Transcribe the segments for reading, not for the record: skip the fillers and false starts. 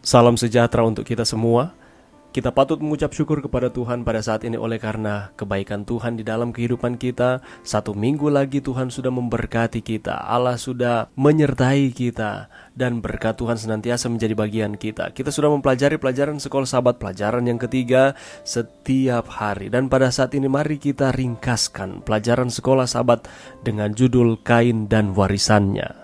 Salam sejahtera untuk kita semua. Kita patut mengucap syukur kepada Tuhan pada saat ini oleh karena kebaikan Tuhan di dalam kehidupan kita. 1 minggu lagi Tuhan sudah memberkati kita. Allah sudah menyertai kita dan berkat Tuhan senantiasa menjadi bagian kita. Kita sudah mempelajari pelajaran sekolah sahabat, pelajaran yang ketiga setiap hari. Dan pada saat ini mari kita ringkaskan pelajaran sekolah sahabat dengan judul Kain dan Warisannya.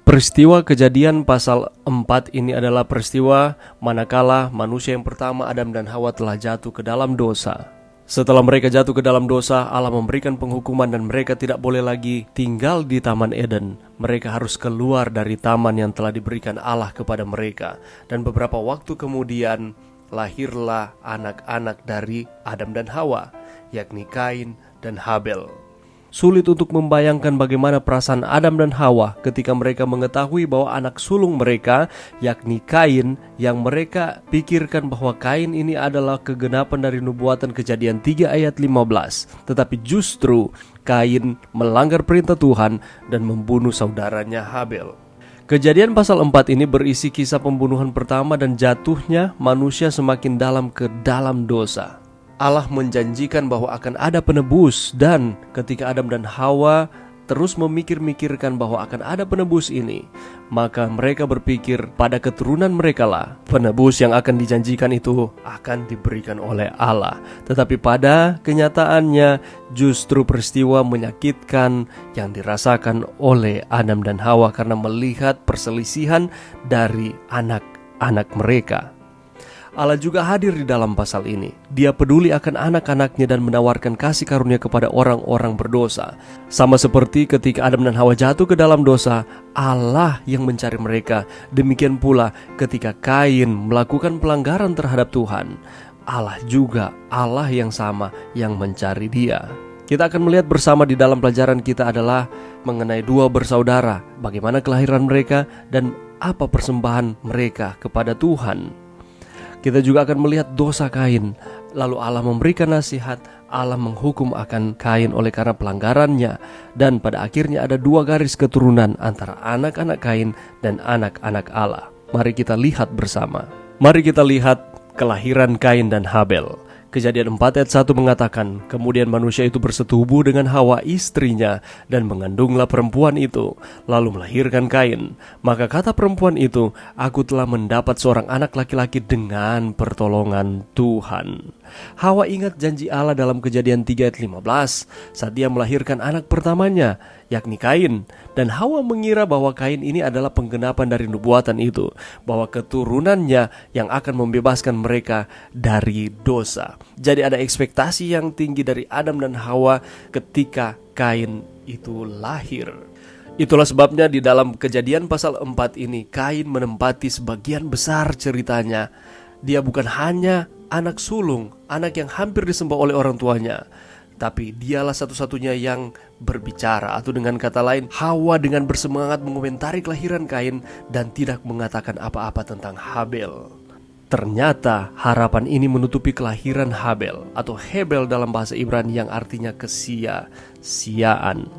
Peristiwa Kejadian pasal 4 ini adalah peristiwa manakala manusia yang pertama Adam dan Hawa telah jatuh ke dalam dosa. Setelah mereka jatuh ke dalam dosa, Allah memberikan penghukuman dan mereka tidak boleh lagi tinggal di Taman Eden. Mereka harus keluar dari taman yang telah diberikan Allah kepada mereka. Dan beberapa waktu kemudian lahirlah anak-anak dari Adam dan Hawa, yakni Kain dan Habel. Sulit untuk membayangkan bagaimana perasaan Adam dan Hawa ketika mereka mengetahui bahwa anak sulung mereka, yakni Kain, yang mereka pikirkan bahwa Kain ini adalah kegenapan dari nubuatan Kejadian 3 ayat 15. Tetapi justru Kain melanggar perintah Tuhan dan membunuh saudaranya Habel. Kejadian pasal 4 ini berisi kisah pembunuhan pertama dan jatuhnya manusia semakin dalam ke dalam dosa. Allah menjanjikan bahwa akan ada penebus, dan ketika Adam dan Hawa terus memikir-mikirkan bahwa akan ada penebus ini, maka mereka berpikir pada keturunan mereka lah penebus yang akan dijanjikan itu akan diberikan oleh Allah. Tetapi pada kenyataannya justru peristiwa menyakitkan yang dirasakan oleh Adam dan Hawa karena melihat perselisihan dari anak-anak mereka. Allah juga hadir di dalam pasal ini. Dia peduli akan anak-anaknya dan menawarkan kasih karunia kepada orang-orang berdosa. Sama seperti ketika Adam dan Hawa jatuh ke dalam dosa, Allah yang mencari mereka. Demikian pula ketika Kain melakukan pelanggaran terhadap Tuhan, Allah juga Allah yang sama yang mencari dia. Kita akan melihat bersama di dalam pelajaran kita adalah mengenai dua bersaudara, bagaimana kelahiran mereka dan apa persembahan mereka kepada Tuhan. Kita juga akan melihat dosa Kain. Lalu Allah memberikan nasihat, Allah menghukum akan Kain oleh karena pelanggarannya. Dan pada akhirnya ada dua garis keturunan antara anak-anak Kain dan anak-anak Allah. Mari kita lihat bersama. Mari kita lihat kelahiran Kain dan Habel. Kejadian 4 ayat 1 mengatakan, kemudian manusia itu bersetubuh dengan Hawa istrinya dan mengandunglah perempuan itu, lalu melahirkan Kain. Maka kata perempuan itu, aku telah mendapat seorang anak laki-laki dengan pertolongan Tuhan. Hawa ingat janji Allah dalam Kejadian 3 ayat 15 saat dia melahirkan anak pertamanya, yakni Kain. Dan Hawa mengira bahwa Kain ini adalah penggenapan dari nubuatan itu, bahwa keturunannya yang akan membebaskan mereka dari dosa. Jadi ada ekspektasi yang tinggi dari Adam dan Hawa ketika Kain itu lahir. Itulah sebabnya di dalam Kejadian pasal 4 ini Kain menempati sebagian besar ceritanya. Dia bukan hanya anak sulung, anak yang hampir disembah oleh orang tuanya, tapi dialah satu-satunya yang berbicara. Atau dengan kata lain, Hawa dengan bersemangat mengomentari kelahiran Kain dan tidak mengatakan apa-apa tentang Habel. Ternyata harapan ini menutupi kelahiran Habel atau Hebel dalam bahasa Ibrani yang artinya kesia-siaan.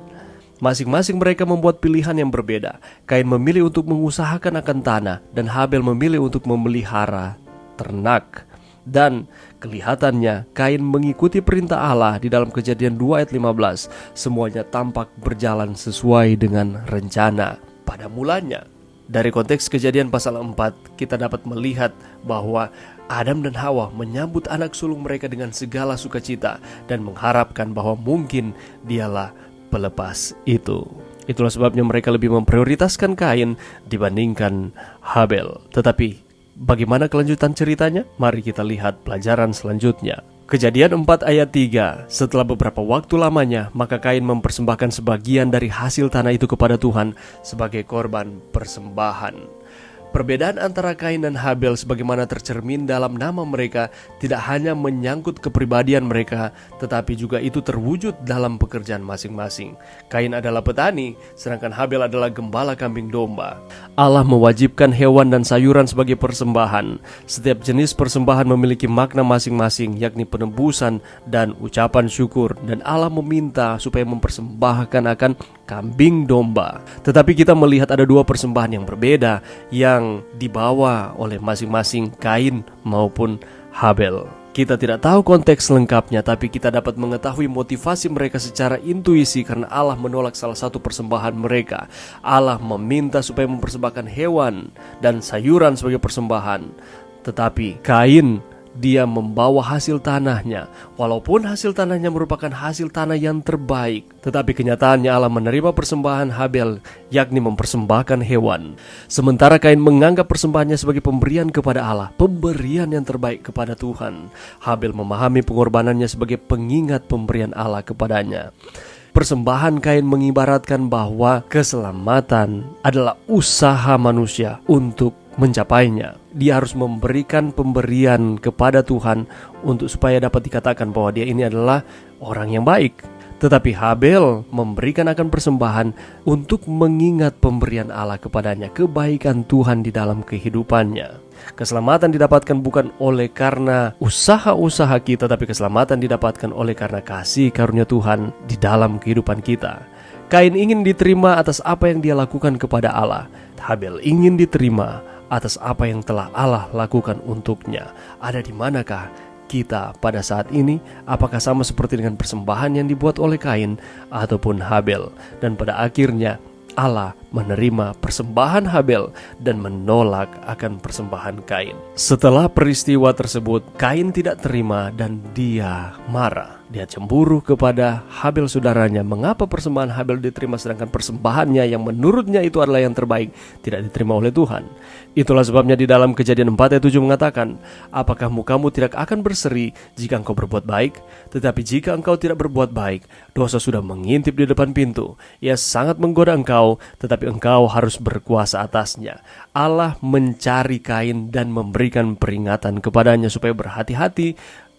Masing-masing mereka membuat pilihan yang berbeda. Kain memilih untuk mengusahakan akan tanah dan Habel memilih untuk memelihara ternak. Dan kelihatannya Kain mengikuti perintah Allah di dalam Kejadian 2 ayat 15. Semuanya tampak berjalan sesuai dengan rencana pada mulanya. Dari konteks Kejadian pasal 4 kita dapat melihat bahwa Adam dan Hawa menyambut anak sulung mereka dengan segala sukacita dan mengharapkan bahwa mungkin dialah pelepas itu. Itulah sebabnya mereka lebih memprioritaskan Kain dibandingkan Habel. Tetapi bagaimana kelanjutan ceritanya? Mari kita lihat pelajaran selanjutnya. Kejadian 4 ayat 3. Setelah beberapa waktu lamanya, maka Kain mempersembahkan sebagian dari hasil tanah itu kepada Tuhan sebagai korban persembahan. Perbedaan antara Kain dan Habel sebagaimana tercermin dalam nama mereka tidak hanya menyangkut kepribadian mereka, tetapi juga itu terwujud dalam pekerjaan masing-masing. Kain adalah petani, sedangkan Habel adalah gembala kambing domba. Allah mewajibkan hewan dan sayuran sebagai persembahan. Setiap jenis persembahan memiliki makna masing-masing, yakni penebusan dan ucapan syukur. Dan Allah meminta supaya mempersembahkan akan kambing domba. Tetapi kita melihat ada dua persembahan yang berbeda yang dibawa oleh masing-masing Kain maupun Habel. Kita tidak tahu konteks lengkapnya, tapi kita dapat mengetahui motivasi mereka secara intuisi karena Allah menolak salah satu persembahan mereka. Allah meminta supaya mempersembahkan hewan dan sayuran sebagai persembahan. Tetapi Kain, dia membawa hasil tanahnya. Walaupun hasil tanahnya merupakan hasil tanah yang terbaik, tetapi kenyataannya Allah menerima persembahan Habel, yakni mempersembahkan hewan. Sementara Kain menganggap persembahannya sebagai pemberian kepada Allah, pemberian yang terbaik kepada Tuhan. Habel memahami pengorbanannya sebagai pengingat pemberian Allah kepadanya. Persembahan Kain mengibaratkan bahwa keselamatan adalah usaha manusia untuk mencapainya. Dia harus memberikan pemberian kepada Tuhan untuk supaya dapat dikatakan bahwa dia ini adalah orang yang baik. Tetapi Habel memberikan akan persembahan untuk mengingat pemberian Allah kepadanya, kebaikan Tuhan di dalam kehidupannya. Keselamatan didapatkan bukan oleh karena usaha-usaha kita, tapi keselamatan didapatkan oleh karena kasih karunia Tuhan di dalam kehidupan kita. Kain ingin diterima atas apa yang dia lakukan kepada Allah. Habel ingin diterima atas apa yang telah Allah lakukan untuknya. Ada di manakah kita pada saat ini? Apakah sama seperti dengan persembahan yang dibuat oleh Kain ataupun Habel? Dan pada akhirnya Allah menerima persembahan Habel dan menolak akan persembahan Kain. Setelah peristiwa tersebut, Kain tidak terima dan dia marah. Dia cemburu kepada Habel saudaranya. Mengapa persembahan Habel diterima sedangkan persembahannya yang menurutnya itu adalah yang terbaik tidak diterima oleh Tuhan? Itulah sebabnya di dalam Kejadian 4 ayat 7 mengatakan, apakah mukamu tidak akan berseri jika engkau berbuat baik? Tetapi jika engkau tidak berbuat baik, dosa sudah mengintip di depan pintu. Ia sangat menggoda engkau, tetapi engkau harus berkuasa atasnya. Allah mencari Kain dan memberikan peringatan kepadanya supaya berhati-hati.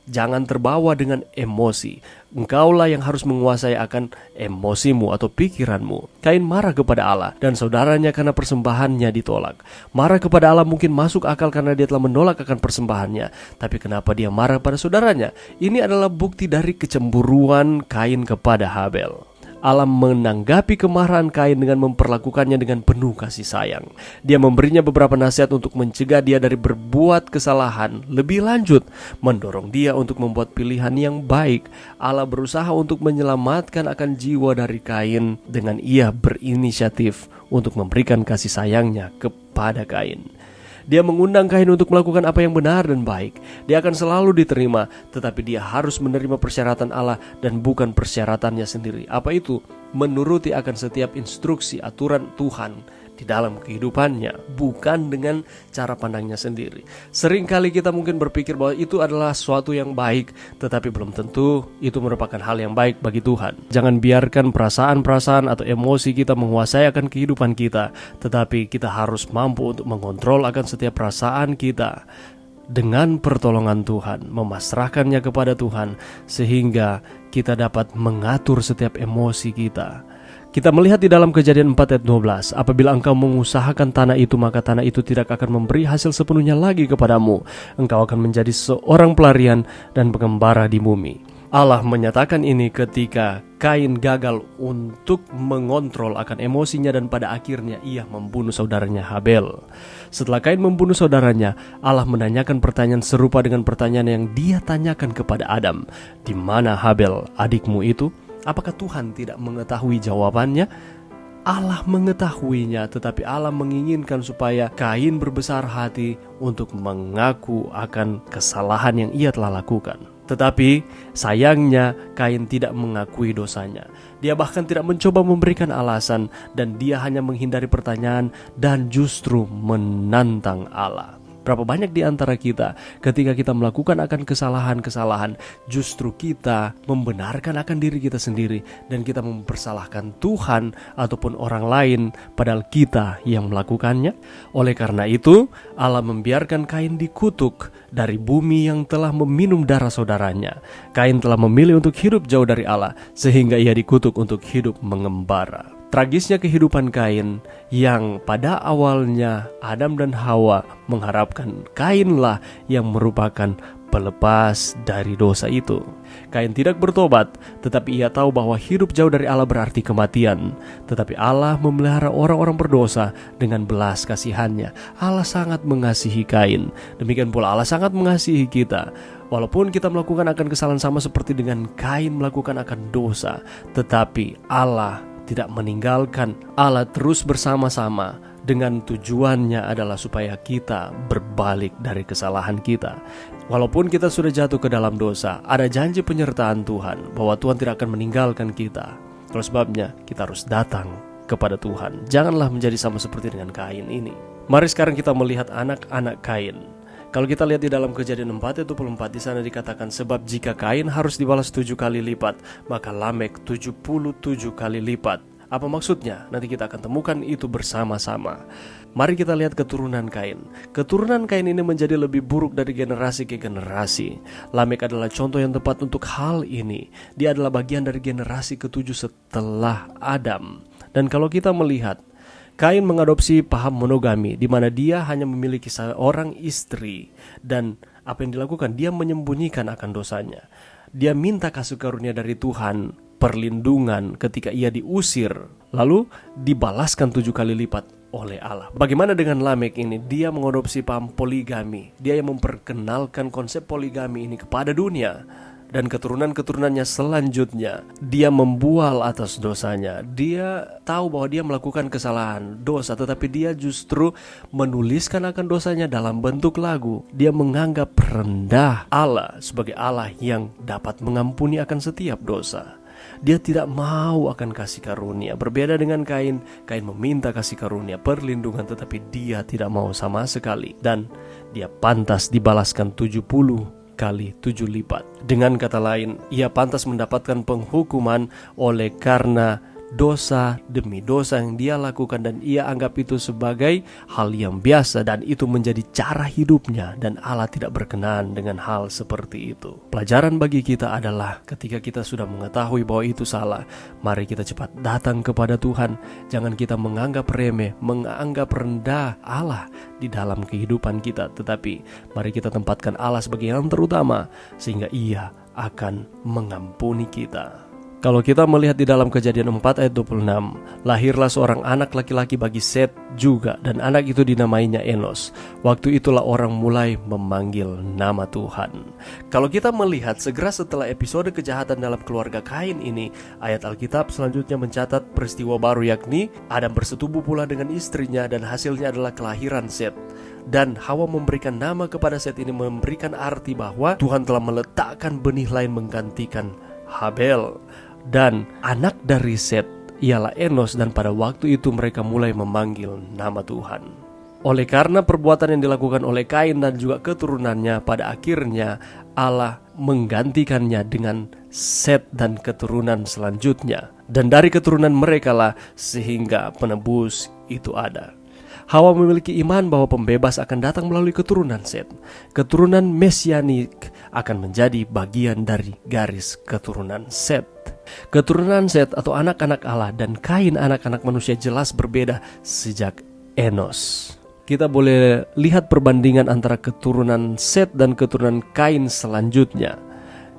Jangan terbawa dengan emosi. Engkaulah yang harus menguasai akan emosimu atau pikiranmu. Kain marah kepada Allah dan saudaranya karena persembahannya ditolak. Marah kepada Allah mungkin masuk akal karena dia telah menolak akan persembahannya. Tapi kenapa dia marah pada saudaranya? Ini adalah bukti dari kecemburuan Kain kepada Habel. Allah menanggapi kemarahan Kain dengan memperlakukannya dengan penuh kasih sayang. Dia memberinya beberapa nasihat untuk mencegah dia dari berbuat kesalahan. Lebih lanjut, mendorong dia untuk membuat pilihan yang baik. Allah berusaha untuk menyelamatkan akan jiwa dari Kain dengan ia berinisiatif untuk memberikan kasih sayangnya kepada Kain. Dia mengundang Kain untuk melakukan apa yang benar dan baik. Dia akan selalu diterima, tetapi dia harus menerima persyaratan Allah dan bukan persyaratannya sendiri. Apa itu? Menuruti akan setiap instruksi aturan Tuhan di dalam kehidupannya, bukan dengan cara pandangnya sendiri. Seringkali kita mungkin berpikir bahwa itu adalah suatu yang baik, tetapi belum tentu itu merupakan hal yang baik bagi Tuhan. Jangan biarkan perasaan-perasaan atau emosi kita menguasai akan kehidupan kita, tetapi kita harus mampu untuk mengontrol akan setiap perasaan kita dengan pertolongan Tuhan, memasrahkannya kepada Tuhan sehingga kita dapat mengatur setiap emosi kita. Kita melihat di dalam Kejadian 4 ayat 12, apabila engkau mengusahakan tanah itu, maka tanah itu tidak akan memberi hasil sepenuhnya lagi kepadamu. Engkau akan menjadi seorang pelarian dan pengembara di bumi. Allah menyatakan ini ketika Kain gagal untuk mengontrol akan emosinya dan pada akhirnya ia membunuh saudaranya Habel. Setelah Kain membunuh saudaranya, Allah menanyakan pertanyaan serupa dengan pertanyaan yang dia tanyakan kepada Adam. Di mana Habel, adikmu itu? Apakah Tuhan tidak mengetahui jawabannya? Allah mengetahuinya, tetapi Allah menginginkan supaya Kain berbesar hati untuk mengaku akan kesalahan yang ia telah lakukan. Tetapi sayangnya Kain tidak mengakui dosanya. Dia bahkan tidak mencoba memberikan alasan dan dia hanya menghindari pertanyaan dan justru menantang Allah. Berapa banyak di antara kita ketika kita melakukan akan kesalahan-kesalahan, justru kita membenarkan akan diri kita sendiri dan kita mempersalahkan Tuhan ataupun orang lain padahal kita yang melakukannya. Oleh karena itu, Allah membiarkan Kain dikutuk dari bumi yang telah meminum darah saudaranya. Kain telah memilih untuk hidup jauh dari Allah sehingga ia dikutuk untuk hidup mengembara. Tragisnya kehidupan Kain yang pada awalnya Adam dan Hawa mengharapkan Kainlah yang merupakan pelepas dari dosa itu. Kain tidak bertobat, tetapi ia tahu bahwa hidup jauh dari Allah berarti kematian. Tetapi Allah memelihara orang-orang berdosa dengan belas kasihannya. Allah sangat mengasihi Kain. Demikian pula Allah sangat mengasihi kita. Walaupun kita melakukan akan kesalahan sama seperti dengan Kain melakukan akan dosa, tetapi Allah tidak meninggalkan. Allah terus bersama-sama dengan tujuannya adalah supaya kita berbalik dari kesalahan kita. Walaupun kita sudah jatuh ke dalam dosa, ada janji penyertaan Tuhan bahwa Tuhan tidak akan meninggalkan kita. Oleh sebabnya kita harus datang kepada Tuhan. Janganlah menjadi sama seperti dengan Kain ini. Mari sekarang kita melihat anak-anak Kain. Kalau kita lihat di dalam Kejadian 4 ayat 24, di sana dikatakan, sebab jika Kain harus dibalas 7 kali lipat, maka Lamek 77 kali lipat. Apa maksudnya? Nanti kita akan temukan itu bersama-sama. Mari kita lihat keturunan Kain. Keturunan Kain ini menjadi lebih buruk dari generasi ke generasi. Lamek adalah contoh yang tepat untuk hal ini. Dia adalah bagian dari generasi ke-7 setelah Adam. Dan kalau kita melihat, Kain mengadopsi paham monogami, di mana dia hanya memiliki seorang istri. Dan apa yang dilakukan? Dia menyembunyikan akan dosanya. Dia minta kasih karunia dari Tuhan, perlindungan ketika ia diusir, lalu dibalaskan 7 kali lipat oleh Allah. Bagaimana dengan Lamek ini? Dia mengadopsi paham poligami. Dia yang memperkenalkan konsep poligami ini kepada dunia. Dan keturunan-keturunannya selanjutnya, dia membual atas dosanya. Dia tahu bahwa dia melakukan kesalahan, dosa, tetapi dia justru menuliskan akan dosanya dalam bentuk lagu. Dia menganggap rendah Allah sebagai Allah yang dapat mengampuni akan setiap dosa. Dia tidak mau akan kasih karunia. Berbeda dengan Kain. Kain meminta kasih karunia, perlindungan, tetapi dia tidak mau sama sekali. Dan dia pantas dibalaskan 70 kali 7 lipat. Dengan kata lain, ia pantas mendapatkan penghukuman oleh karena dosa demi dosa yang dia lakukan, dan ia anggap itu sebagai hal yang biasa, dan itu menjadi cara hidupnya, dan Allah tidak berkenan dengan hal seperti itu. Pelajaran bagi kita adalah ketika kita sudah mengetahui bahwa itu salah, mari kita cepat datang kepada Tuhan. Jangan kita menganggap remeh, menganggap rendah Allah di dalam kehidupan kita, tetapi mari kita tempatkan Allah sebagai yang terutama, sehingga ia akan mengampuni kita. Kalau kita melihat di dalam Kejadian 4 ayat 26, lahirlah seorang anak laki-laki bagi Set juga, dan anak itu dinamainya Enos. Waktu itulah orang mulai memanggil nama Tuhan. Kalau kita melihat segera setelah episode kejahatan dalam keluarga Kain ini, ayat Alkitab selanjutnya mencatat peristiwa baru, yakni Adam bersetubuh pula dengan istrinya, dan hasilnya adalah kelahiran Set. Dan Hawa memberikan nama kepada Set ini, memberikan arti bahwa Tuhan telah meletakkan benih lain menggantikan Habel. Dan anak dari Set ialah Enos, dan pada waktu itu mereka mulai memanggil nama Tuhan. Oleh karena perbuatan yang dilakukan oleh Kain dan juga keturunannya, pada akhirnya Allah menggantikannya dengan Set dan keturunan selanjutnya. Dan dari keturunan mereka lah sehingga penebus itu ada. Hawa memiliki iman bahwa pembebas akan datang melalui keturunan Set. Keturunan mesianik akan menjadi bagian dari garis keturunan Set. Keturunan Set atau anak-anak Allah dan Kain anak-anak manusia jelas berbeda sejak Enos. Kita boleh lihat perbandingan antara keturunan Set dan keturunan Kain selanjutnya.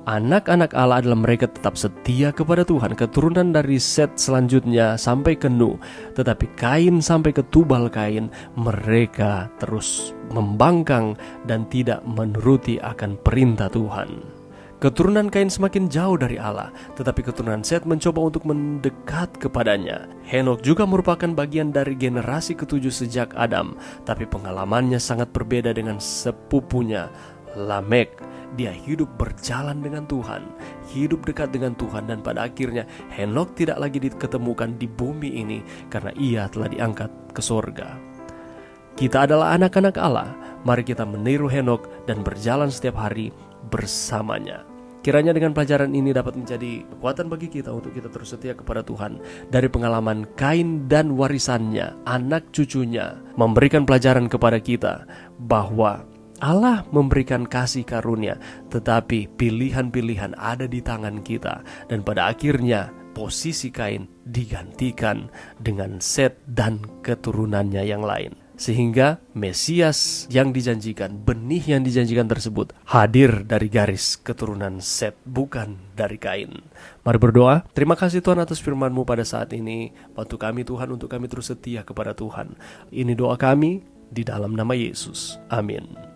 Anak-anak Allah adalah mereka tetap setia kepada Tuhan. Keturunan dari Set selanjutnya sampai ke Nuh, tetapi Kain sampai ke Tubal Kain, mereka terus membangkang dan tidak menuruti akan perintah Tuhan. Keturunan Kain semakin jauh dari Allah, tetapi keturunan Set mencoba untuk mendekat kepadanya. Henok juga merupakan bagian dari generasi ke-7 sejak Adam, tapi pengalamannya sangat berbeda dengan sepupunya Lamek. Dia hidup berjalan dengan Tuhan, hidup dekat dengan Tuhan, dan pada akhirnya Henok tidak lagi diketemukan di bumi ini karena ia telah diangkat ke sorga. Kita adalah anak-anak Allah. Mari kita meniru Henok dan berjalan setiap hari bersamanya. Kiranya dengan pelajaran ini dapat menjadi kekuatan bagi kita untuk kita terus setia kepada Tuhan. Dari pengalaman Kain dan warisannya, anak cucunya memberikan pelajaran kepada kita bahwa Allah memberikan kasih karunia, tetapi pilihan-pilihan ada di tangan kita. Dan pada akhirnya posisi Kain digantikan dengan Set dan keturunannya yang lain. sehingga Mesias yang dijanjikan, benih yang dijanjikan tersebut hadir dari garis keturunan Set, bukan dari Kain. Mari berdoa. Terima kasih Tuhan atas firman-Mu pada saat ini. Bantu kami Tuhan untuk kami terus setia kepada Tuhan. Ini doa kami di dalam nama Yesus. Amin.